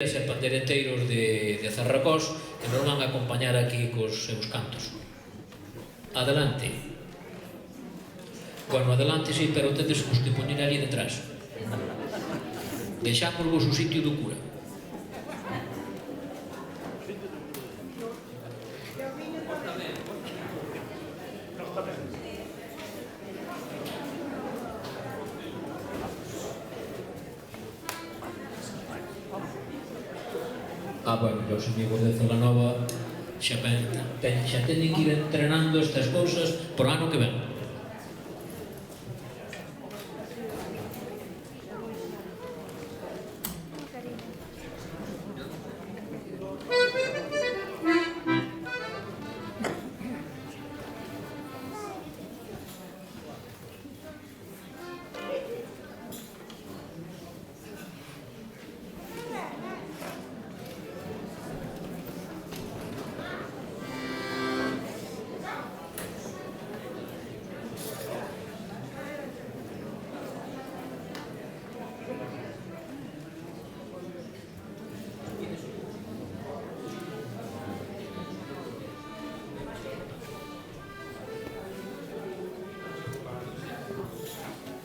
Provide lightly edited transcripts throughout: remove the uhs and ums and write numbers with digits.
e pandereteiros de Zarracós que nos van a acompañar aquí cos seus cantos. Adelante. Bueno, adelante sí, pero tedes vos que poñer ali detrás. Deixamos vos o sitio do cura. Bueno, os amigos de Celanova xa teñen que ir entrenando estas cousas por ano que ven.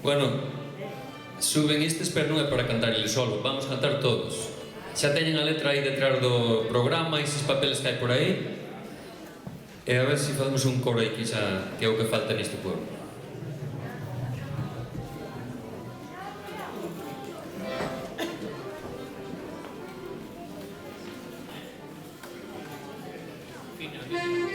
Bueno, suben estes, pero non é para cantar ele solo, vamos cantar todos. Xa teñen a letra aí detrás do programa, eses papeles que hai por aí. E a ver se facemos un coro aí, que é o que falta neste pueblo. Finalmente.